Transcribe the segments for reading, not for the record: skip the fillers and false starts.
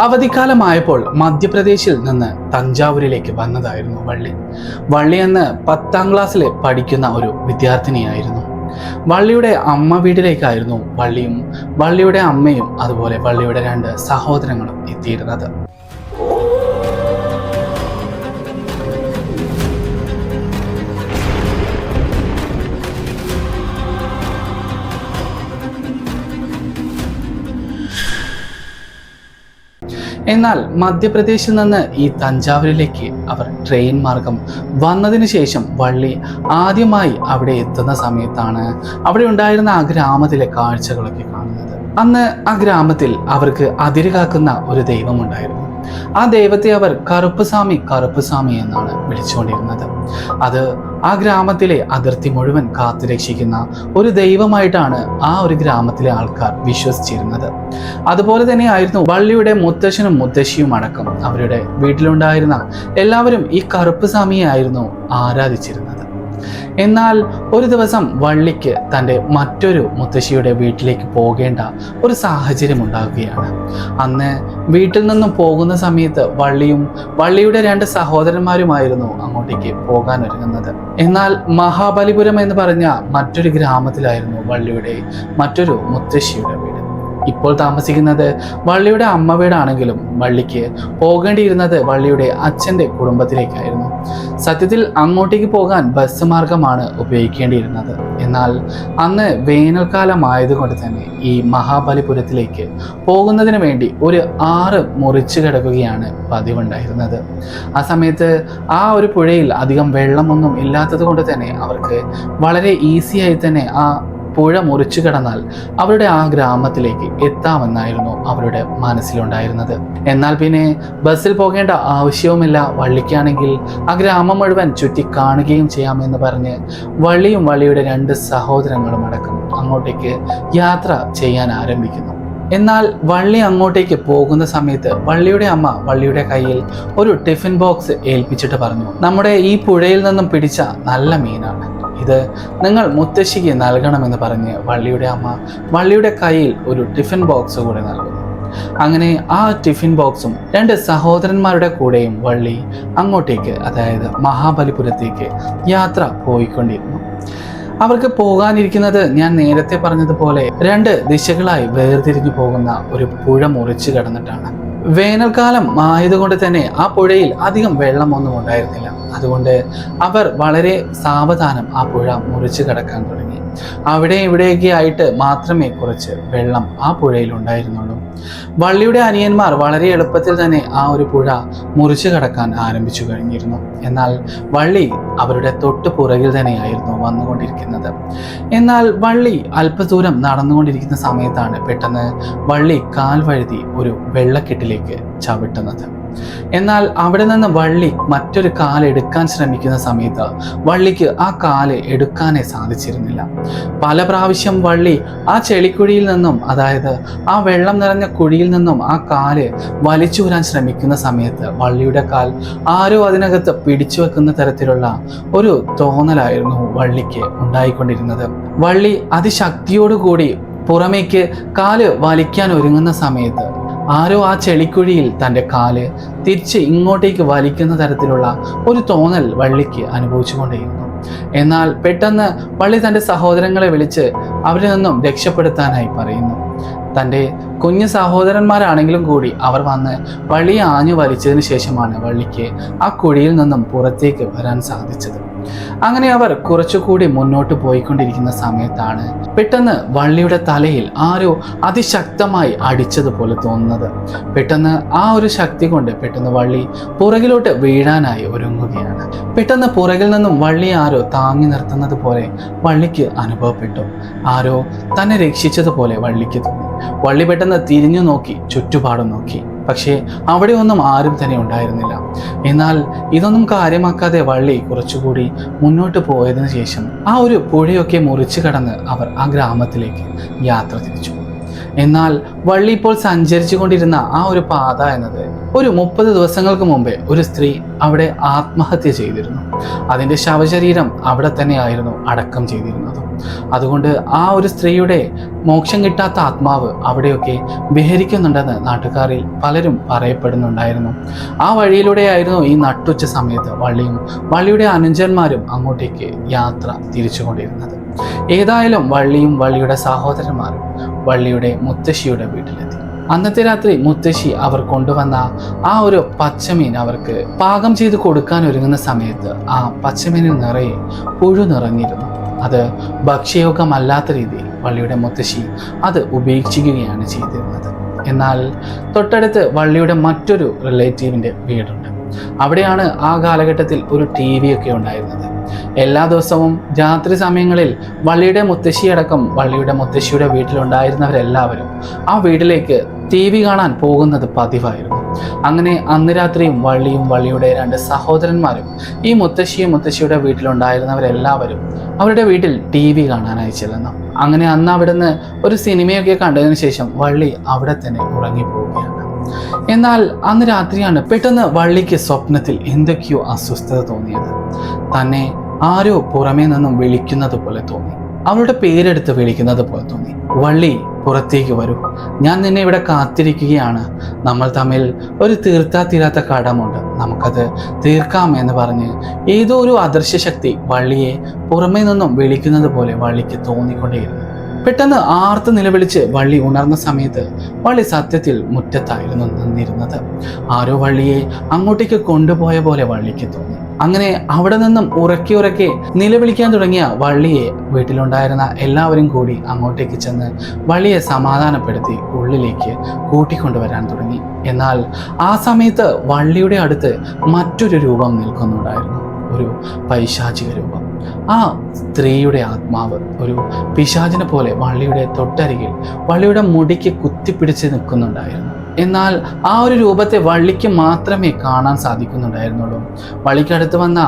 അവധിക്കാലമായപ്പോൾ മധ്യപ്രദേശിൽ നിന്ന് തഞ്ചാവൂരിലേക്ക് വന്നതായിരുന്നു വള്ളി. വള്ളി അന്ന് 10ാം ക്ലാസ്സിൽ പഠിക്കുന്ന ഒരു വിദ്യാർത്ഥിനിയായിരുന്നു. വള്ളിയുടെ അമ്മ വീട്ടിലേക്കായിരുന്നു വള്ളിയും വള്ളിയുടെ അമ്മയും അതുപോലെ വള്ളിയുടെ 2 സഹോദരങ്ങളും എത്തിയിരുന്നത്. എന്നാൽ മധ്യപ്രദേശിൽ നിന്ന് ഈ തഞ്ചാവൂരിലേക്ക് അവർ ട്രെയിൻ മാർഗം വന്നതിന് ശേഷം വള്ളി ആദ്യമായി അവിടെ എത്തുന്ന സമയത്താണ് അവിടെ ഉണ്ടായിരുന്ന ആ ഗ്രാമത്തിലെ കാഴ്ചകളൊക്കെ കാണുന്നത്. അന്ന് ആ ഗ്രാമത്തിൽ അവർക്ക് അതിര് കാക്കുന്ന ഒരു ദൈവമുണ്ടായിരുന്നു. ആ ദൈവത്തെ അവർ കറുപ്പുസ്വാമി എന്നാണ് വിളിച്ചുകൊണ്ടിരുന്നത്. അത് ആ ഗ്രാമത്തിലെ അതിർത്തി മുഴുവൻ കാത്തുരക്ഷിക്കുന്ന ഒരു ദൈവമായിട്ടാണ് ആ ഒരു ഗ്രാമത്തിലെ ആൾക്കാർ വിശ്വസിച്ചിരുന്നത്. അതുപോലെ തന്നെയായിരുന്നു വള്ളിയുടെ മുത്തശ്ശനും മുത്തശ്ശിയും അടക്കം അവരുടെ വീട്ടിലുണ്ടായിരുന്ന എല്ലാവരും ഈ കറുപ്പുസ്വാമിയെ ആയിരുന്നു ആരാധിച്ചിരുന്നത്. എന്നാൽ ഒരു ദിവസം വള്ളിക്ക് തൻ്റെ മറ്റൊരു മുത്തശ്ശിയുടെ വീട്ടിലേക്ക് പോകേണ്ട ഒരു സാഹചര്യം ഉണ്ടാകുകയാണ്. അന്ന് വീട്ടിൽ നിന്നും പോകുന്ന സമയത്ത് വള്ളിയും വള്ളിയുടെ 2 സഹോദരന്മാരുമായിരുന്നു അങ്ങോട്ടേക്ക് പോകാൻ ഒരുങ്ങുന്നത്. എന്നാൽ മഹാബലിപുരം എന്ന് പറഞ്ഞ മറ്റൊരു ഗ്രാമത്തിലായിരുന്നു വള്ളിയുടെ മറ്റൊരു മുത്തശ്ശിയുടെ വീട്. ഇപ്പോൾ താമസിക്കുന്നത് വള്ളിയുടെ അമ്മ വീടാണെങ്കിലും വള്ളിക്ക് പോകേണ്ടിയിരുന്നത് വള്ളിയുടെ അച്ഛൻ്റെ കുടുംബത്തിലേക്കായിരുന്നു. സത്യത്തിൽ അങ്ങോട്ടേക്ക് പോകാൻ ബസ് മാർഗമാണ് ഉപയോഗിക്കേണ്ടിയിരുന്നത്. എന്നാൽ അന്ന് വേനൽക്കാലമായതുകൊണ്ട് തന്നെ ഈ മഹാബലിപുരത്തിലേക്ക് പോകുന്നതിന് വേണ്ടി ഒരു 6 മുറിച്ചു കിടക്കുകയാണ് പതിവുണ്ടായിരുന്നത്. ആ സമയത്ത് ആ ഒരു പുഴയിൽ അധികം വെള്ളമൊന്നും ഇല്ലാത്തത് കൊണ്ട് തന്നെ അവർക്ക് വളരെ ഈസിയായി തന്നെ ആ പുഴ മുറിച്ചു കടന്നാൽ അവരുടെ ആ ഗ്രാമത്തിലേക്ക് എത്താമെന്നായിരുന്നു അവരുടെ മനസ്സിലുണ്ടായിരുന്നത്. എന്നാൽ പിന്നെ ബസ്സിൽ പോകേണ്ട ആവശ്യവുമില്ല, വള്ളിക്കാണെങ്കിൽ ആ ഗ്രാമം മുഴുവൻ ചുറ്റി കാണുകയും ചെയ്യാമെന്ന് പറഞ്ഞ് വള്ളിയും വള്ളിയുടെ 2 സഹോദരങ്ങളും അടക്കം അങ്ങോട്ടേക്ക് യാത്ര ചെയ്യാൻ ആരംഭിക്കുന്നു. എന്നാൽ വള്ളി അങ്ങോട്ടേക്ക് പോകുന്ന സമയത്ത് വള്ളിയുടെ അമ്മ വള്ളിയുടെ കയ്യിൽ ഒരു ടിഫിൻ ബോക്സ് ഏൽപ്പിച്ചിട്ട് പറഞ്ഞു, നമ്മുടെ ഈ പുഴയിൽ നിന്നും പിടിച്ച നല്ല മീനാണ്, ഇത് നിങ്ങൾ മുത്തശ്ശിക്ക് നൽകണമെന്ന് പറഞ്ഞ് വള്ളിയുടെ അമ്മ വള്ളിയുടെ കയ്യിൽ ഒരു ടിഫിൻ ബോക്സ് കൂടെ നൽകുന്നു. അങ്ങനെ ആ ടിഫിൻ ബോക്സും 2 സഹോദരന്മാരുടെ കൂടെയും വള്ളി അങ്ങോട്ടേക്ക്, അതായത് മഹാബലിപുരത്തേക്ക് യാത്ര പോയിക്കൊണ്ടിരുന്നു. അവർക്ക് പോകാനിരിക്കുന്നത് ഞാൻ നേരത്തെ പറഞ്ഞതുപോലെ 2 ദിശകളായി വേർതിരിഞ്ഞു പോകുന്ന ഒരു പുഴ മുറിച്ചു കടന്നിട്ടാണ്. വേനൽക്കാലം ആയതുകൊണ്ട് തന്നെ ആ പുഴയിൽ അധികം വെള്ളമൊന്നും ഉണ്ടായിരുന്നില്ല. അതുകൊണ്ട് അവർ വളരെ സാവധാനം ആ പുഴ മുറിച്ചു കടക്കാൻ തുടങ്ങി. അവിടെ ഇവിടെയൊക്കെ ആയിട്ട് മാത്രമേ കുറച്ച് വെള്ളം ആ പുഴയിൽ ഉണ്ടായിരുന്നുള്ളൂ. വള്ളിയുടെ അനിയന്മാർ വളരെ എളുപ്പത്തിൽ തന്നെ ആ ഒരു പുഴ മുറിച്ചു കടക്കാൻ ആരംഭിച്ചു കഴിഞ്ഞിരുന്നു. എന്നാൽ വള്ളി അവരുടെ തൊട്ട് പുറകിൽ തന്നെയായിരുന്നു വന്നുകൊണ്ടിരിക്കുന്നത്. എന്നാൽ വള്ളി അല്പദൂരം നടന്നുകൊണ്ടിരിക്കുന്ന സമയത്താണ് പെട്ടെന്ന് വള്ളി കാൽ വഴുതി ഒരു വെള്ളക്കെട്ടിലേക്ക് ചവിട്ടുന്നത്. എന്നാൽ അവിടെ നിന്ന് വള്ളി മറ്റൊരു കാല് എടുക്കാൻ ശ്രമിക്കുന്ന സമയത്ത് വള്ളിക്ക് ആ കാല് എടുക്കാനേ സാധിച്ചിരുന്നില്ല. പല പ്രാവശ്യം വള്ളി ആ ചെളിക്കുഴിയിൽ നിന്നും, അതായത് ആ വെള്ളം നിറഞ്ഞ കുഴിയിൽ നിന്നും ആ കാല് വലിച്ചൂരാൻ ശ്രമിക്കുന്ന സമയത്ത് വള്ളിയുടെ കാൽ ആരോ അതിനകത്ത് പിടിച്ചു വെക്കുന്ന തരത്തിലുള്ള ഒരു തോന്നലായിരുന്നു വള്ളിക്ക് ഉണ്ടായിക്കൊണ്ടിരുന്നത്. വള്ളി അതിശക്തിയോടുകൂടി പുറമേക്ക് കാല് വലിക്കാൻ ഒരുങ്ങുന്ന സമയത്ത് ആരോ ആ ചെളിക്കുഴിയിൽ തൻ്റെ കാല് തിരിച്ച് ഇങ്ങോട്ടേക്ക് വലിക്കുന്ന തരത്തിലുള്ള ഒരു തോന്നൽ വള്ളിക്ക് അനുഭവിച്ചുകൊണ്ടേയിരുന്നു. എന്നാൽ പെട്ടെന്ന് വള്ളി തൻ്റെ സഹോദരങ്ങളെ വിളിച്ച് അവരിൽ നിന്നും രക്ഷപ്പെടുത്താനായി പറയുന്നു. തൻ്റെ കുഞ്ഞു സഹോദരന്മാരാണെങ്കിലും കൂടി അവർ വന്ന് വള്ളിയെ ആഞ്ഞു വലിച്ചതിന് ശേഷമാണ് വള്ളിക്ക് ആ കുഴിയിൽ നിന്നും പുറത്തേക്ക് വരാൻ സാധിച്ചത്. അങ്ങനെ അവർ കുറച്ചുകൂടി മുന്നോട്ട് പോയിക്കൊണ്ടിരിക്കുന്ന സമയത്താണ് പെട്ടെന്ന് വള്ളിയുടെ തലയിൽ ആരോ അതിശക്തമായി അടിച്ചതുപോലെ തോന്നുന്നത്. പെട്ടെന്ന് ആ ഒരു ശക്തി കൊണ്ട് പെട്ടെന്ന് വള്ളി പുറകിലോട്ട് വീഴാനായി ഒരുങ്ങുകയാണ്. പെട്ടെന്ന് പുറകിൽ നിന്നും വള്ളി ആരോ താങ്ങി നിർത്തുന്നത് പോലെ വള്ളിക്ക് അനുഭവപ്പെട്ടു. ആരോ തന്നെ രക്ഷിച്ചതുപോലെ വള്ളിക്ക് തോന്നി. വള്ളി പെട്ടെന്ന് തിരിഞ്ഞു നോക്കി, ചുറ്റുപാടും നോക്കി. പക്ഷേ അവിടെ ഒന്നും ആരും തന്നെ ഉണ്ടായിരുന്നില്ല. എന്നാൽ ഇതൊന്നും കാര്യമാക്കാതെ വള്ളി കുറച്ചുകൂടി മുന്നോട്ട് പോയതിനു ശേഷം ആ ഒരു പുഴയൊക്കെ മുറിച്ചു കടന്ന് അവർ ആ ഗ്രാമത്തിലേക്ക് യാത്ര തിരിച്ചു. എന്നാൽ വള്ളി ഇപ്പോൾ സഞ്ചരിച്ചു കൊണ്ടിരുന്ന ആ ഒരു പാത എന്നത് ഒരു 30 ദിവസങ്ങൾക്ക് മുമ്പേ ഒരു സ്ത്രീ അവിടെ ആത്മഹത്യ ചെയ്തിരുന്നു. അതിൻ്റെ ശവശരീരം അവിടെ തന്നെയായിരുന്നു അടക്കം ചെയ്തിരുന്നത്. അതുകൊണ്ട് ആ ഒരു സ്ത്രീയുടെ മോക്ഷം കിട്ടാത്ത ആത്മാവ് അവിടെയൊക്കെ വിഹരിക്കുന്നുണ്ടെന്ന് നാട്ടുകാരിൽ പലരും പറയപ്പെടുന്നുണ്ടായിരുന്നു. ആ വഴിയിലൂടെയായിരുന്നു ഈ നട്ടുച്ച സമയത്ത് വള്ളിയും വള്ളിയുടെ അനുജന്മാരും അങ്ങോട്ടേക്ക് യാത്ര തിരിച്ചുകൊണ്ടിരുന്നത്. ഏതായാലും വള്ളിയും വള്ളിയുടെ സഹോദരന്മാരും വള്ളിയുടെ മുത്തശ്ശിയുടെ വീട്ടിലെത്തി. അന്നത്തെ രാത്രി മുത്തശ്ശി അവർ കൊണ്ടുവന്ന ആ ഒരു പച്ചമീൻ അവർക്ക് പാകം ചെയ്ത് കൊടുക്കാൻ ഒരുങ്ങുന്ന സമയത്ത് ആ പച്ചമീനിൽ നിറയെ പുഴു നിറഞ്ഞിരുന്നു. അത് ഭക്ഷ്യയോഗ്യമല്ലാത്ത രീതിയിൽ വള്ളിയുടെ മുത്തശ്ശി അത് ഉപേക്ഷിക്കുകയാണ് ചെയ്തിരുന്നത്. എന്നാൽ തൊട്ടടുത്ത് വള്ളിയുടെ മറ്റൊരു റിലേറ്റീവിൻ്റെ വീടുണ്ട്. അവിടെയാണ് ആ കാലഘട്ടത്തിൽ ഒരു TV ഒക്കെ ഉണ്ടായിരുന്നത്. എല്ലാ ദിവസവും രാത്രി സമയങ്ങളിൽ വള്ളിയുടെ മുത്തശ്ശിയടക്കം വള്ളിയുടെ മുത്തശ്ശിയുടെ വീട്ടിലുണ്ടായിരുന്നവരെല്ലാവരും ആ വീട്ടിലേക്ക് TV കാണാൻ പോകുന്നത് പതിവായിരുന്നു. അങ്ങനെ അന്ന് രാത്രിയും വള്ളിയും വള്ളിയുടെ 2 സഹോദരന്മാരും ഈ മുത്തശ്ശിയുടെ വീട്ടിലുണ്ടായിരുന്നവരെല്ലാവരും അവരുടെ വീട്ടിൽ TV കാണാനായി ചെല്ലുന്നു. അങ്ങനെ അന്ന് അവിടുന്ന് ഒരു സിനിമയൊക്കെ കണ്ടതിന് ശേഷം വള്ളി അവിടെ തന്നെ ഉറങ്ങിപ്പോവുകയാണ്. എന്നാൽ അന്ന് രാത്രിയാണ് പെട്ടെന്ന് വള്ളിക്ക് സ്വപ്നത്തിൽ എന്തൊക്കെയോ അസ്വസ്ഥത തോന്നിയത്. തന്നെ ആരോ പുറമേ നിന്നും വിളിക്കുന്നത് പോലെ തോന്നി. അവളുടെ പേരെടുത്ത് വിളിക്കുന്നത് പോലെ തോന്നി. വള്ളി, പുറത്തേക്ക് വരൂ, ഞാൻ നിന്നെ ഇവിടെ കാത്തിരിക്കുകയാണ്. നമ്മൾ തമ്മിൽ ഒരു തീർത്താ തീരാത്ത കടമുണ്ട്, നമുക്കത് തീർക്കാം എന്ന് പറഞ്ഞ് ഏതോ ഒരു അദൃശ്യ ശക്തി വള്ളിയെ പുറമേ നിന്നും വിളിക്കുന്നത് പോലെ വള്ളിക്ക് തോന്നിക്കൊണ്ടേയിരുന്നു. പെട്ടെന്ന് ആർത്ത് നിലവിളിച്ച് വള്ളി ഉണർന്ന സമയത്ത് വള്ളി സത്യത്തിൽ മുറ്റത്തായിരുന്നു നിന്നിരുന്നത്. ആരോ വള്ളിയെ അങ്ങോട്ടേക്ക് കൊണ്ടുപോയ പോലെ വള്ളിക്ക് തോന്നി. അങ്ങനെ അവിടെ നിന്നും ഉറക്കെ നിലവിളിക്കാൻ തുടങ്ങിയ വള്ളിയെ വീട്ടിലുണ്ടായിരുന്ന എല്ലാവരും കൂടി അങ്ങോട്ടേക്ക് ചെന്ന് വള്ളിയെ സമാധാനപ്പെടുത്തി ഉള്ളിലേക്ക് കൂട്ടിക്കൊണ്ടുവരാൻ തുടങ്ങി. എന്നാൽ ആ സമയത്ത് വള്ളിയുടെ അടുത്ത് മറ്റൊരു രൂപം നിൽക്കുന്നുണ്ടായിരുന്നു, ഒരു പൈശാചിക രൂപം. ആ സ്ത്രീയുടെ ആത്മാവ് ഒരു പിശാചിനെ പോലെ വള്ളിയുടെ തൊട്ടരികിൽ വള്ളിയുടെ മുടിക്ക് കുത്തിപ്പിടിച്ച് നിൽക്കുന്നുണ്ടായിരുന്നു. എന്നാൽ ആ ഒരു രൂപത്തെ വള്ളിക്ക് മാത്രമേ കാണാൻ സാധിക്കുന്നുണ്ടായിരുന്നുള്ളൂ. വള്ളിക്കടുത്ത് വന്ന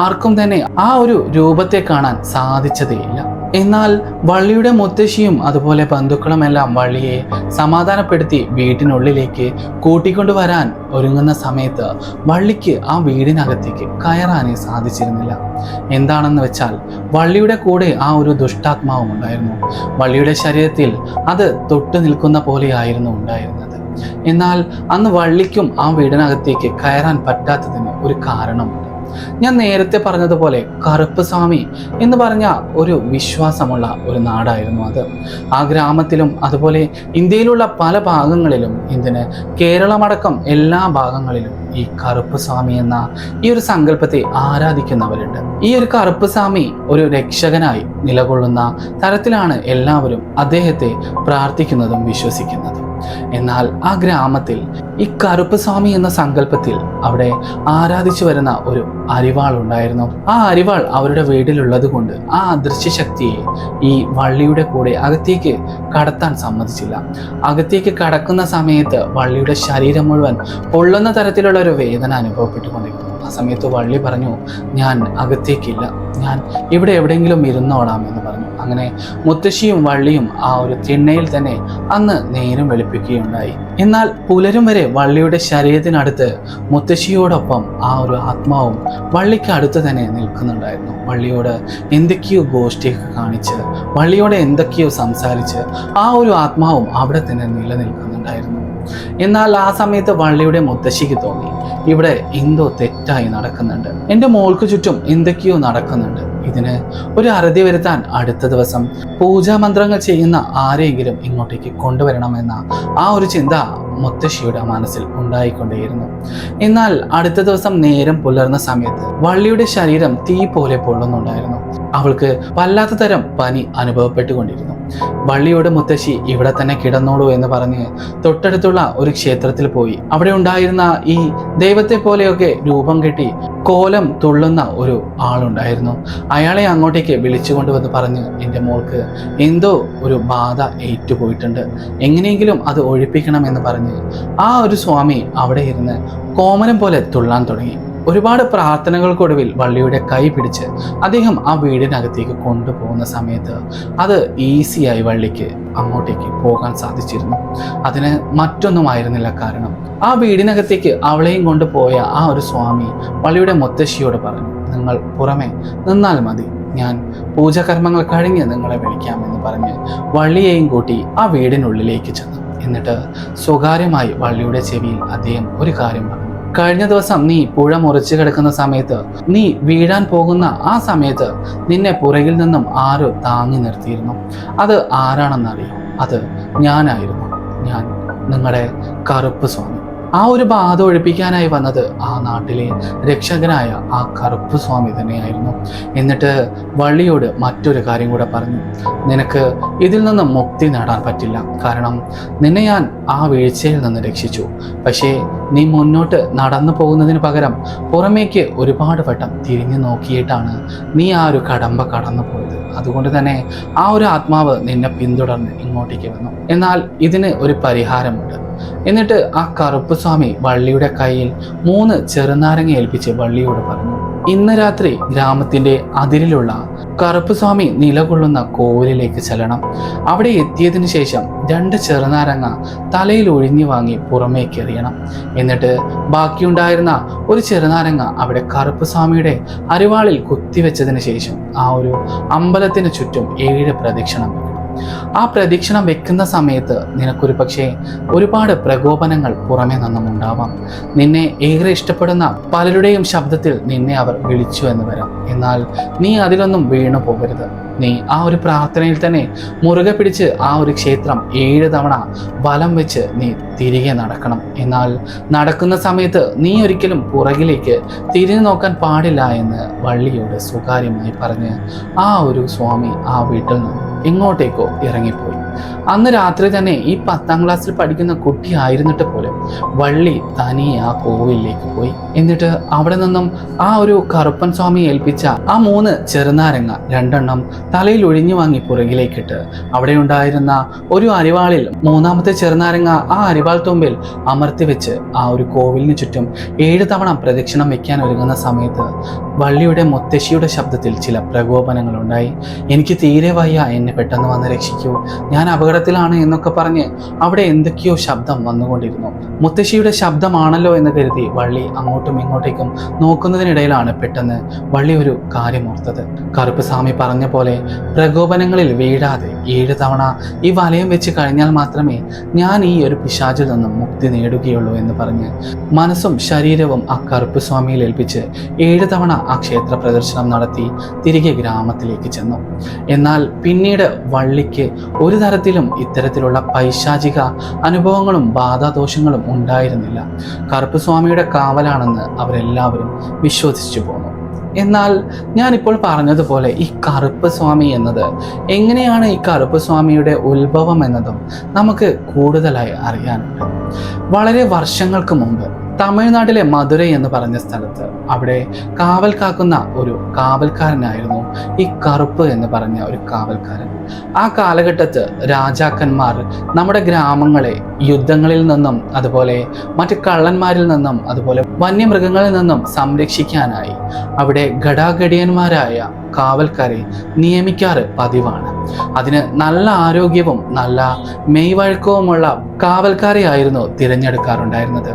ആർക്കും തന്നെ ആ ഒരു രൂപത്തെ കാണാൻ സാധിച്ചതേയില്ല. എന്നാൽ വള്ളിയുടെ മുത്തശ്ശിയും അതുപോലെ ബന്ധുക്കളുമെല്ലാം വള്ളിയെ സമാധാനപ്പെടുത്തി വീട്ടിനുള്ളിലേക്ക് കൂട്ടിക്കൊണ്ടുവരാൻ ഒരുങ്ങുന്ന സമയത്ത് വള്ളിക്ക് ആ വീടിനകത്തേക്ക് കയറാനേ സാധിച്ചിരുന്നില്ല. എന്താണെന്ന് വെച്ചാൽ വള്ളിയുടെ കൂടെ ആ ഒരു ദുഷ്ടാത്മാവും ഉണ്ടായിരുന്നു. വള്ളിയുടെ ശരീരത്തിൽ അത് തൊട്ടു നിൽക്കുന്ന പോലെയായിരുന്നു ഉണ്ടായിരുന്നത്. എന്നാൽ അന്ന് വള്ളിക്കും ആ വീടിനകത്തേക്ക് കയറാൻ പറ്റാത്തതിന് ഒരു കാരണമുണ്ട്. ഞാൻ നേരത്തെ പറഞ്ഞതുപോലെ കറുപ്പ് സ്വാമി എന്ന് പറഞ്ഞ ഒരു വിശ്വാസമുള്ള ഒരു നാടായിരുന്നു അത്. ആ ഗ്രാമത്തിലും അതുപോലെ ഇന്ത്യയിലുള്ള പല ഭാഗങ്ങളിലും, എന്തിന് കേരളമടക്കം എല്ലാ ഭാഗങ്ങളിലും ഈ കറുപ്പ് സ്വാമി എന്ന ഈ ഒരു സങ്കല്പത്തെ ആരാധിക്കുന്നവരുണ്ട്. ഈ ഒരു കറുപ്പ് സ്വാമി ഒരു രക്ഷകനായി നിലകൊള്ളുന്ന തരത്തിലാണ് എല്ലാവരും അദ്ദേഹത്തെ പ്രാർത്ഥിക്കുന്നതും വിശ്വസിക്കുന്നതും. എന്നാൽ ആ ഗ്രാമത്തിൽ ഈ കറുപ്പ് സ്വാമി എന്ന സങ്കല്പത്തിൽ അവിടെ ആരാധിച്ചു വരുന്ന ഒരു അരിവാൾ ഉണ്ടായിരുന്നു. ആ അരിവാൾ അവരുടെ വീട്ടിലുള്ളത് കൊണ്ട് ആ അദൃശ്യശക്തിയെ ഈ വള്ളിയുടെ കൂടെ അകത്തേക്ക് കടത്താൻ സമ്മതിച്ചില്ല. അകത്തേക്ക് കടക്കുന്ന സമയത്ത് വള്ളിയുടെ ശരീരം മുഴുവൻ പൊള്ളുന്ന തരത്തിലുള്ള ഒരു വേദന അനുഭവപ്പെട്ടുകൊണ്ടിരുന്നു. ആ സമയത്ത് വള്ളി പറഞ്ഞു, ഞാൻ അകത്തേക്കില്ല, ഞാൻ ഇവിടെ എവിടെയെങ്കിലും ഇരുന്നോളാം എന്ന് പറഞ്ഞു. അങ്ങനെ മുത്തശ്ശിയും വള്ളിയും ആ ഒരു തിണ്ണയിൽ തന്നെ അന്ന് നേരം വെളുപ്പിക്കുകയുണ്ടായി. എന്നാൽ പുലരും വരെ വള്ളിയുടെ ശരീരത്തിനടുത്ത് മുത്തശ്ശിയോടൊപ്പം ആ ഒരു ആത്മാവും വള്ളിക്ക് അടുത്ത് തന്നെ നിൽക്കുന്നുണ്ടായിരുന്നു. വള്ളിയോട് എന്തൊക്കെയോ ഗോഷ്ഠിയൊക്കെ കാണിച്ച് വള്ളിയോട് എന്തൊക്കെയോ സംസാരിച്ച് ആ ഒരു ആത്മാവും അവിടെ തന്നെ നിലനിൽക്കുന്നുണ്ടായിരുന്നു. എന്നാൽ ആ സമയത്ത് വള്ളിയുടെ മുത്തശ്ശിക്ക് തോന്നി, ഇവിടെ എന്തോ തെറ്റായി നടക്കുന്നുണ്ട്, എൻ്റെ മോൾക്ക് ചുറ്റും എന്തൊക്കെയോ നടക്കുന്നുണ്ട്. ഇതിന് ഒരു അറുതി വരുത്താൻ അടുത്ത ദിവസം പൂജാമന്ത്രങ്ങൾ ചെയ്യുന്ന ആരെയെങ്കിലും ഇങ്ങോട്ടേക്ക് കൊണ്ടുവരണമെന്ന ആ ഒരു ചിന്ത മുത്തശ്ശിയുടെ മനസ്സിൽ ഉണ്ടായിക്കൊണ്ടേയിരുന്നു. എന്നാൽ അടുത്ത ദിവസം നേരം പുലർന്ന സമയത്ത് വള്ളിയുടെ ശരീരം തീ പോലെ പൊള്ളുന്നുണ്ടായിരുന്നു. അവൾക്ക് വല്ലാത്ത തരം പനി അനുഭവപ്പെട്ടുകൊണ്ടിരുന്നു. വള്ളിയോട് മുത്തശ്ശി ഇവിടെ തന്നെ കിടന്നോളൂ എന്ന് പറഞ്ഞ് തൊട്ടടുത്തുള്ള ഒരു ക്ഷേത്രത്തിൽ പോയി അവിടെ ഉണ്ടായിരുന്ന ഈ ദൈവത്തെ പോലെയൊക്കെ രൂപം കെട്ടി കോലം തുള്ളുന്ന ഒരു ആളുണ്ടായിരുന്നു. അയാളെ അങ്ങോട്ടേക്ക് വിളിച്ചുകൊണ്ടുവന്ന് പറഞ്ഞ്, എൻ്റെ മോൾക്ക് എന്തോ ഒരു ബാധ ഏറ്റുപോയിട്ടുണ്ട്, എങ്ങനെയെങ്കിലും അത് ഒഴിപ്പിക്കണമെന്ന് പറഞ്ഞ് ആ ഒരു സ്വാമി അവിടെ ഇരുന്ന് കോമരം പോലെ തുള്ളാൻ തുടങ്ങി. ഒരുപാട് പ്രാർത്ഥനകൾക്കൊടുവിൽ വള്ളിയുടെ കൈ പിടിച്ച് അദ്ദേഹം ആ വീടിനകത്തേക്ക് കൊണ്ടുപോകുന്ന സമയത്ത് അത് ഈസിയായി വള്ളിക്ക് അങ്ങോട്ടേക്ക് പോകാൻ സാധിച്ചിരുന്നു. അതിന് മറ്റൊന്നുമായിരുന്നില്ല കാരണം ആ വീടിനകത്തേക്ക് അവളെയും കൊണ്ടുപോയ ആ ഒരു സ്വാമി വള്ളിയുടെ മുത്തശ്ശിയോട് പറഞ്ഞു, നിങ്ങൾ പുറമെ നിന്നാൽ മതി, ഞാൻ പൂജകർമ്മങ്ങൾ കഴിഞ്ഞ് നിങ്ങളെ വിളിക്കാമെന്ന് പറഞ്ഞ് വള്ളിയെയും കൂട്ടി ആ വീടിനുള്ളിലേക്ക് ചെന്നു. എന്നിട്ട് സ്വകാര്യമായി വള്ളിയുടെ ചെവിയിൽ അദ്ദേഹം ഒരു കാര്യം പറഞ്ഞു. കഴിഞ്ഞ ദിവസം നീ പുഴ മുറിച്ചു കിടക്കുന്ന സമയത്ത്, നീ വീഴാൻ പോകുന്ന ആ സമയത്ത് നിന്നെ പുറകിൽ നിന്നും ആരോ താങ്ങി നിർത്തിയിരുന്നു. അത് ആരാണെന്നറിയോ? അത് ഞാനായിരുന്നു. ഞാൻ നിങ്ങളുടെ കറുപ്പ് സ്വാമി. ആ ഒരു ബാധ ഒഴിപ്പിക്കാനായി വന്നത് ആ നാട്ടിലെ രക്ഷകനായ ആ കറുപ്പ് സ്വാമി തന്നെയായിരുന്നു. എന്നിട്ട് വള്ളിയോട് മറ്റൊരു കാര്യം കൂടെ പറഞ്ഞു, നിനക്ക് ഇതിൽ നിന്ന് മുക്തി നേടാൻ പറ്റില്ല. കാരണം നിന്നെ ഞാൻ ആ വീഴ്ചയിൽ നിന്ന് രക്ഷിച്ചു. പക്ഷേ നീ മുന്നോട്ട് നടന്നു പോകുന്നതിന് പകരം പുറമേക്ക് ഒരുപാട് വട്ടം തിരിഞ്ഞു നോക്കിയിട്ടാണ് നീ ആ ഒരു കടമ്പ കടന്നു പോയത്. അതുകൊണ്ട് തന്നെ ആ ഒരു ആത്മാവ് നിന്നെ പിന്തുടർന്ന് ഇങ്ങോട്ടേക്ക് വന്നു. എന്നാൽ ഇതിന് ഒരു പരിഹാരമുണ്ട്. എന്നിട്ട് ആ കറുപ്പ് സ്വാമി വള്ളിയുടെ കയ്യിൽ 3 ചെറുനാരങ്ങ ഏൽപ്പിച്ച് വള്ളിയോട് പറഞ്ഞു, ഇന്ന് രാത്രി ഗ്രാമത്തിന്റെ അതിരിലുള്ള കറുപ്പ് സ്വാമി നിലകൊള്ളുന്ന കോവിലിലേക്ക് ചെല്ലണം. അവിടെ എത്തിയതിനു ശേഷം 2 ചെറുനാരങ്ങ തലയിൽ ഒഴിഞ്ഞു വാങ്ങി പുറമേക്ക് എറിയണം. എന്നിട്ട് ബാക്കിയുണ്ടായിരുന്ന ഒരു ചെറുനാരങ്ങ അവിടെ കറുപ്പ് സ്വാമിയുടെ അരിവാളിൽ കുത്തിവെച്ചതിന് ശേഷം ആ ഒരു അമ്പലത്തിന് ചുറ്റും 7 പ്രദക്ഷിണം വെക്കണം. ആ പ്രദക്ഷിണം വെക്കുന്ന സമയത്ത് നിനക്കൊരു പക്ഷേ ഒരുപാട് പ്രകോപനങ്ങൾ പുറമേ നിന്നും ഉണ്ടാവാം. നിന്നെ ഏറെ ഇഷ്ടപ്പെടുന്ന പലരുടെയും ശബ്ദത്തിൽ നിന്നെ അവർ വിളിച്ചു എന്ന് വരാം. എന്നാൽ നീ അതിലൊന്നും വീണു പോകരുത്. നീ ആ ഒരു പ്രാർത്ഥനയിൽ തന്നെ മുറുകെ പിടിച്ച് ആ ഒരു ക്ഷേത്രം 7 തവണ വലം വെച്ച് നീ തിരികെ നടക്കണം. എന്നാൽ നടക്കുന്ന സമയത്ത് നീ ഒരിക്കലും പുറകിലേക്ക് തിരിഞ്ഞു നോക്കാൻ പാടില്ല എന്ന് വള്ളിയോട് സ്വകാര്യമായി പറഞ്ഞ് ആ ഒരു സ്വാമി ആ വീട്ടിൽ നിന്ന് എങ്ങോട്ടേക്കോ ഇറങ്ങിപ്പോയി. അന്ന് രാത്രി തന്നെ ഈ 10ാം ക്ലാസ്സിൽ പഠിക്കുന്ന കുട്ടി ആയിരുന്നിട്ട് പോലും വള്ളി തനിയെ ആ കോവിലേക്ക് പോയി. എന്നിട്ട് അവിടെ നിന്നും ആ ഒരു കറുപ്പൻ സ്വാമി ഏൽപ്പിച്ച ആ 3 ചെറുനാരങ്ങ 2 എണ്ണം തലയിൽ ഒഴിഞ്ഞു വാങ്ങി പുറകിലേക്കിട്ട് അവിടെ ഉണ്ടായിരുന്ന ഒരു അരിവാളിൽ 3ാമത്തെ ചെറുനാരങ്ങ ആ അരിവാൾ തുമ്പിൽ അമർത്തി വെച്ച് ആ ഒരു കോവിലിന് ചുറ്റും 7 തവണ പ്രദക്ഷിണം വെക്കാൻ ഒരുങ്ങുന്ന സമയത്ത് വള്ളിയുടെ മുത്തശ്ശിയുടെ ശബ്ദത്തിൽ ചില പ്രകോപനങ്ങൾ ഉണ്ടായി. എനിക്ക് തീരെ വയ്യ, എന്നെ പെട്ടെന്ന് വന്ന് രക്ഷിക്കൂ, ഞാൻ അപകടത്തിലാണ് എന്നൊക്കെ പറഞ്ഞ് അവിടെ എന്തൊക്കെയോ ശബ്ദം വന്നുകൊണ്ടിരുന്നു. മുത്തശ്ശിയുടെ ശബ്ദമാണല്ലോ എന്ന് കരുതി വള്ളി അങ്ങോട്ടും ഇങ്ങോട്ടേക്കും നോക്കുന്നതിനിടയിലാണ് പെട്ടെന്ന് വള്ളി ഒരു കാര്യം ഓർത്തത്. കറുപ്പ് സ്വാമി പറഞ്ഞ പോലെ പ്രകോപനങ്ങളിൽ വീഴാതെ 7 തവണ ഈ വലയം വെച്ച് കഴിഞ്ഞാൽ മാത്രമേ ഞാൻ ഈ ഒരു പിശാചിൽ നിന്നും മുക്തി നേടുകയുള്ളൂ എന്ന് പറഞ്ഞ് മനസ്സും ശരീരവും ആ കറുപ്പ് സ്വാമിയിൽ ഏൽപ്പിച്ച് 7 തവണ ആ ക്ഷേത്ര പ്രദർശനം നടത്തി തിരികെ ഗ്രാമത്തിലേക്ക് ചെന്നു. എന്നാൽ പിന്നീട് വള്ളിക്ക് ഒരു തരത്തിലും ഇത്തരത്തിലുള്ള പൈശാചിക അനുഭവങ്ങളും ബാധാദോഷങ്ങളും ഉണ്ടായിരുന്നില്ല. കറുപ്പ് സ്വാമിയുടെ കാവലാണെന്ന് അവരെല്ലാവരും വിശ്വസിച്ചു പോന്നു. എന്നാൽ ഞാനിപ്പോൾ പറഞ്ഞതുപോലെ ഈ കറുപ്പ് സ്വാമി എന്നത് എങ്ങനെയാണ് ഈ കറുപ്പ് സ്വാമിയുടെ ഉത്ഭവം എന്നതും നമുക്ക് കൂടുതലായി അറിയാനുണ്ട്. വളരെ വർഷങ്ങൾക്ക് മുമ്പ് തമിഴ്നാട്ടിലെ മധുരൈ എന്ന് പറഞ്ഞ സ്ഥലത്ത് അവിടെ കാവൽ കാക്കുന്ന ഒരു കാവൽക്കാരനായിരുന്നു ഈ കറുപ്പ് എന്ന് പറഞ്ഞ ഒരു കാവൽക്കാരൻ. ആ കാലഘട്ടത്ത് രാജാക്കന്മാർ നമ്മുടെ ഗ്രാമങ്ങളെ യുദ്ധങ്ങളിൽ നിന്നും അതുപോലെ മറ്റ് കള്ളന്മാരിൽ നിന്നും അതുപോലെ വന്യമൃഗങ്ങളിൽ നിന്നും സംരക്ഷിക്കാനായി അവിടെ ഘടാഘടിയന്മാരായ കാവൽക്കാരെ നിയമിക്കാറ് പതിവാണ്. അതിന് നല്ല ആരോഗ്യവും നല്ല മെയ്വഴക്കവുമുള്ള കാവൽക്കാരെ ആയിരുന്നു തിരഞ്ഞെടുക്കാറുണ്ടായിരുന്നത്.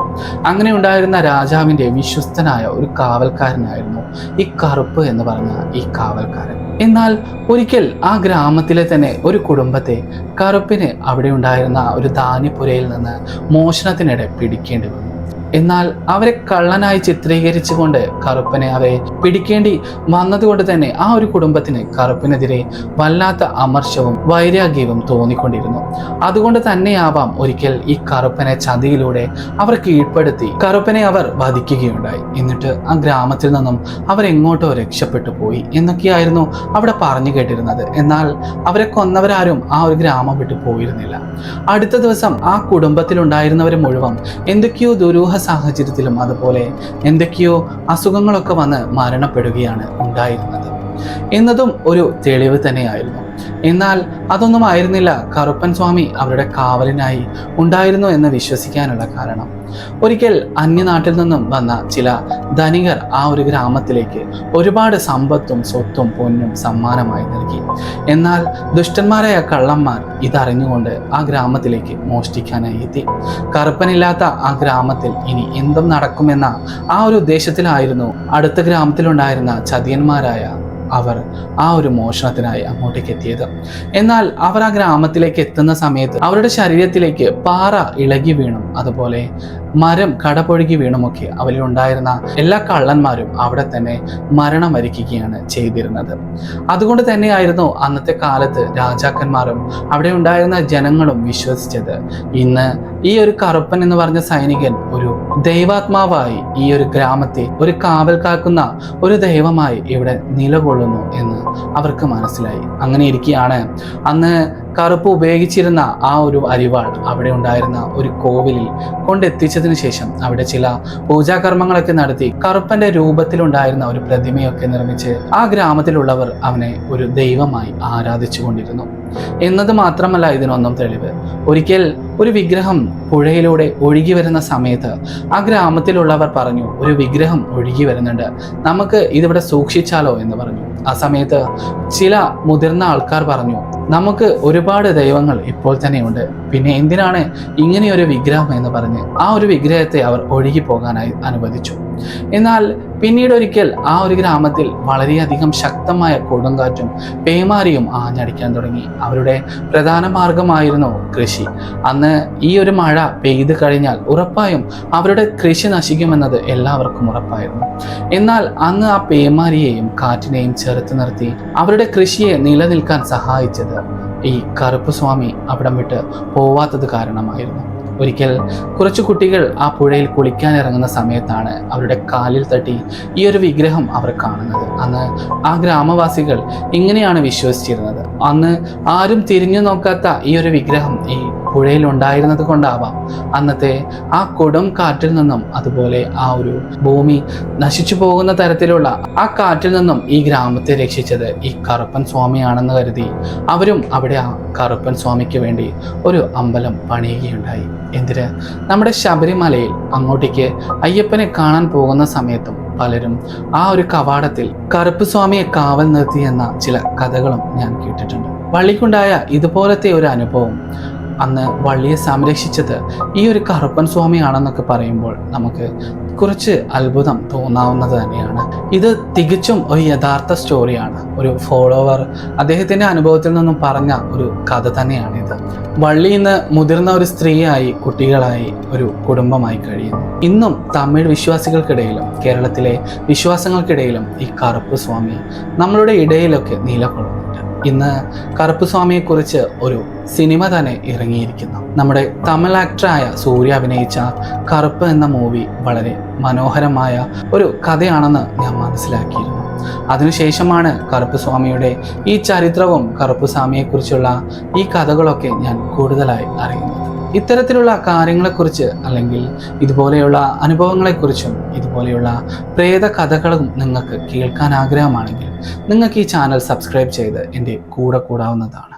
അങ്ങനെ ഉണ്ടായിരുന്ന രാജാവിൻ്റെ വിശ്വസ്തനായ ഒരു കാവൽക്കാരനായിരുന്നു ഈ കറുപ്പ് എന്ന് പറഞ്ഞ ഈ കാവൽക്കാരൻ. എന്നാൽ ഒരിക്കൽ ആ ഗ്രാമത്തിലെ തന്നെ ഒരു കുടുംബത്തെ കറുപ്പിന് അവിടെ ഉണ്ടായിരുന്ന ഒരു ധാന്യപ്പുരയിൽ നിന്ന് മോഷണത്തിനിടെ പിടിക്കേണ്ടി വന്നു. എന്നാൽ അവരെ കള്ളനായി ചിത്രീകരിച്ചുകൊണ്ട് കറുപ്പനെ അവരെ പിടിക്കേണ്ടി വന്നതുകൊണ്ട് തന്നെ ആ ഒരു കുടുംബത്തിന് കറുപ്പിനെതിരെ വല്ലാത്ത അമർഷവും വൈരാഗ്യവും തോന്നിക്കൊണ്ടിരുന്നു. അതുകൊണ്ട് തന്നെയാവാം ഒരിക്കൽ ഈ കറുപ്പനെ ചതിയിലൂടെ അവർ കീഴ്പ്പെടുത്തി കറുപ്പനെ അവർ വധിക്കുകയുണ്ടായി. എന്നിട്ട് ആ ഗ്രാമത്തിൽ നിന്നും അവരെങ്ങോട്ടോ രക്ഷപ്പെട്ടു പോയി എന്നൊക്കെയായിരുന്നു അവിടെ പറഞ്ഞു കേട്ടിരുന്നത്. എന്നാൽ അവരെ കൊന്നവരാരും ആ ഒരു ഗ്രാമം വിട്ടു പോയിരുന്നില്ല. അടുത്ത ദിവസം ആ കുടുംബത്തിലുണ്ടായിരുന്നവർ മുഴുവൻ എന്തൊക്കെയോ ദുരൂഹ സാഹചര്യത്തിലും അതുപോലെ എന്തൊക്കെയോ അസുഖങ്ങളൊക്കെ വന്ന് മരണപ്പെടുകയാണ് ഉണ്ടായിരുന്നത്. എന്നതും ഒരു തെളിവ് തന്നെയായിരുന്നു. എന്നാൽ അതൊന്നും ആയിരുന്നില്ല കറുപ്പൻ സ്വാമി അവരുടെ കാവലിനായി ഉണ്ടായിരുന്നു എന്ന് വിശ്വസിക്കാനുള്ള കാരണം. ഒരിക്കൽ അന്യനാട്ടിൽ നിന്നും വന്ന ചില ധനികർ ആ ഒരു ഗ്രാമത്തിലേക്ക് ഒരുപാട് സമ്പത്തും സ്വത്തും പൊന്നും സമ്മാനമായി നൽകി. എന്നാൽ ദുഷ്ടന്മാരായ കള്ളന്മാർ ഇതറിഞ്ഞുകൊണ്ട് ആ ഗ്രാമത്തിലേക്ക് മോഷ്ടിക്കാനായി എത്തി. കറുപ്പനില്ലാത്ത ആ ഗ്രാമത്തിൽ ഇനി എന്തും നടക്കുമെന്ന ആ ഒരു ഉദ്ദേശത്തിലായിരുന്നു അടുത്ത ഗ്രാമത്തിലുണ്ടായിരുന്ന ചതിയന്മാരായ അവർ ആ ഒരു മോഷണത്തിനായി അങ്ങോട്ടേക്ക് എത്തിയത്. എന്നാൽ അവർ ആ ഗ്രാമത്തിലേക്ക് എത്തുന്ന സമയത്ത് അവരുടെ ശരീരത്തിലേക്ക് പാറ ഇളകി വീണും അതുപോലെ മരം കടപൊഴുകി വീണുമൊക്കെ അവരിലുണ്ടായിരുന്ന എല്ലാ കള്ളന്മാരും അവിടെ തന്നെ മരണം വരിക്കുകയാണ് ചെയ്തിരുന്നത്. അതുകൊണ്ട് തന്നെയായിരുന്നു അന്നത്തെ കാലത്ത് രാജാക്കന്മാരും അവിടെ ഉണ്ടായിരുന്ന ജനങ്ങളും വിശ്വസിച്ചത് ഇന്ന് ഈ ഒരു കറുപ്പൻ എന്ന് പറഞ്ഞ സൈനികൻ ഒരു ദൈവാത്മാവായി ഈ ഒരു ഗ്രാമത്തെ ഒരു കാവൽ കാക്കുന്ന ഒരു ദൈവമായി ഇവിടെ നിലകൊള്ളുന്നു എന്ന് അവർക്ക് മനസ്സിലായി. അങ്ങനെ ഇരിക്കുകയാണ് അന്ന് കറുപ്പ് ഉപയോഗിച്ചിരുന്ന ആ ഒരു അരിവാൾ അവിടെ ഉണ്ടായിരുന്ന ഒരു കോവിലിൽ കൊണ്ടെത്തിച്ചതിന് ശേഷം അവിടെ ചില പൂജാകർമ്മങ്ങളൊക്കെ നടത്തി കറുപ്പന്റെ രൂപത്തിലുണ്ടായിരുന്ന ഒരു പ്രതിമയൊക്കെ നിർമ്മിച്ച് ആ ഗ്രാമത്തിലുള്ളവർ അവനെ ഒരു ദൈവമായി ആരാധിച്ചു കൊണ്ടിരുന്നു എന്നത് മാത്രമല്ല ഇതിനൊന്നും തെളിവ്. ഒരിക്കൽ ഒരു വിഗ്രഹം പുഴയിലൂടെ ഒഴുകി വരുന്ന സമയത്ത് ആ ഗ്രാമത്തിലുള്ളവർ പറഞ്ഞു, ഒരു വിഗ്രഹം ഒഴുകി വരുന്നുണ്ട്, നമുക്ക് ഇതിവിടെ സൂക്ഷിച്ചാലോ എന്ന് പറഞ്ഞു. ആ സമയത്ത് ചില മുതിർന്ന ആൾക്കാർ പറഞ്ഞു, നമുക്ക് ഒരുപാട് ദൈവങ്ങൾ ഇപ്പോൾ തന്നെയുണ്ട്, പിന്നെ എന്തിനാണ് ഇങ്ങനെയൊരു വിഗ്രഹം എന്ന് പറഞ്ഞ് ആ ഒരു വിഗ്രഹത്തെ അവർ ഒഴുകി പോകാനായി അനുവദിച്ചു. എന്നാൽ പിന്നീട് ഒരിക്കൽ ആ ഒരു ഗ്രാമത്തിൽ വളരെയധികം ശക്തമായ കൊടുങ്കാറ്റും പേമാരിയും ആഞ്ഞടിക്കാൻ തുടങ്ങി. അവരുടെ പ്രധാന മാർഗമായിരുന്നു കൃഷി. അന്ന് ഈ ഒരു മഴ പെയ്തു കഴിഞ്ഞാൽ ഉറപ്പായും അവരുടെ കൃഷി നശിക്കുമെന്നത് എല്ലാവർക്കും ഉറപ്പായിരുന്നു. എന്നാൽ അന്ന് ആ പേമാരിയെയും കാറ്റിനെയും ചെറുത്ത് നിർത്തി അവരുടെ കൃഷിയെ നിലനിൽക്കാൻ സഹായിച്ചത് ഈ കറുപ്പ് സ്വാമി അവിടം വിട്ട് പോവാത്തത് കാരണമായിരുന്നു. ഒരിക്കൽ കുറച്ചു കുട്ടികൾ ആ പുഴയിൽ കുളിക്കാൻ ഇറങ്ങുന്ന സമയത്താണ് അവരുടെ കാലിൽ തട്ടി ഈ ഒരു വിഗ്രഹം അവർ കാണുന്നത്. അന്ന് ആ ഗ്രാമവാസികൾ ഇങ്ങനെയാണ് വിശ്വസിച്ചിരുന്നത്, അന്ന് ആരും തിരിഞ്ഞു നോക്കാത്ത ഈ ഒരു വിഗ്രഹം ഈ പുഴയിൽ ഉണ്ടായിരുന്നത് കൊണ്ടാവാം അന്നത്തെ ആ കൊടും കാറ്റിൽ നിന്നും അതുപോലെ ആ ഒരു ഭൂമി നശിച്ചു പോകുന്ന തരത്തിലുള്ള ആ കാറ്റിൽ നിന്നും ഈ ഗ്രാമത്തെ രക്ഷിച്ചത് ഈ കറുപ്പൻ സ്വാമിയാണെന്ന് കരുതി അവരും അവിടെ ആ കറുപ്പൻ സ്വാമിക്ക് വേണ്ടി ഒരു അമ്പലം പണിയുകയുണ്ടായി. എന്തിന്? നമ്മുടെ ശബരിമലയിൽ അങ്ങോട്ടേക്ക് അയ്യപ്പനെ കാണാൻ പോകുന്ന സമയത്തും പലരും ആ ഒരു കവാടത്തിൽ കറുപ്പ് സ്വാമിയെ കാവൽ നിർത്തിയെന്ന ചില കഥകളും ഞാൻ കേട്ടിട്ടുണ്ട്. വള്ളിക്കുണ്ടായ ഇതുപോലത്തെ ഒരു അനുഭവം അന്ന് വള്ളിയെ സംരക്ഷിച്ചത് ഈ ഒരു കറുപ്പൻ സ്വാമിയാണെന്നൊക്കെ പറയുമ്പോൾ നമുക്ക് കുറച്ച് അത്ഭുതം തോന്നാവുന്നത് തന്നെയാണ്. ഇത് തികച്ചും ഒരു യഥാർത്ഥ സ്റ്റോറിയാണ്. ഒരു ഫോളോവർ അദ്ദേഹത്തിൻ്റെ അനുഭവത്തിൽ നിന്നും പറഞ്ഞ ഒരു കഥ തന്നെയാണിത്. വള്ളി ഇന്ന് മുതിർന്ന ഒരു സ്ത്രീയായി കുട്ടികളായി ഒരു കുടുംബമായി കഴിയുന്നു. ഇന്നും തമിഴ് വിശ്വാസികൾക്കിടയിലും കേരളത്തിലെ വിശ്വാസങ്ങൾക്കിടയിലും ഈ കറുപ്പ് സ്വാമി നമ്മളുടെ ഇടയിലൊക്കെ നിലകൊള്ളുന്നുണ്ട്. ഇന്ന് കറുപ്പ് സ്വാമിയെക്കുറിച്ച് ഒരു സിനിമ തന്നെ ഇറങ്ങിയിരിക്കുന്നു. നമ്മുടെ തമിഴ് ആക്ടറായ സൂര്യ അഭിനയിച്ച കറുപ്പ് എന്ന മൂവി വളരെ മനോഹരമായ ഒരു കഥയാണെന്ന് ഞാൻ മനസ്സിലാക്കിയിരുന്നു. അതിനുശേഷമാണ് കറുപ്പ് സ്വാമിയുടെ ഈ ചരിത്രവും കറുപ്പ് സ്വാമിയെക്കുറിച്ചുള്ള ഈ കഥകളൊക്കെ ഞാൻ കൂടുതലായി അറിയുന്നത്. ഇത്തരത്തിലുള്ള കാര്യങ്ങളെക്കുറിച്ച് അല്ലെങ്കിൽ ഇതുപോലെയുള്ള അനുഭവങ്ങളെക്കുറിച്ചും ഇതുപോലെയുള്ള പ്രേത കഥകളും നിങ്ങൾക്ക് കേൾക്കാൻ ആഗ്രഹമാണെങ്കിൽ നിങ്ങൾക്ക് ഈ ചാനൽ സബ്സ്ക്രൈബ് ചെയ്ത് എൻ്റെ കൂടെ കൂടാവുന്നതാണ്.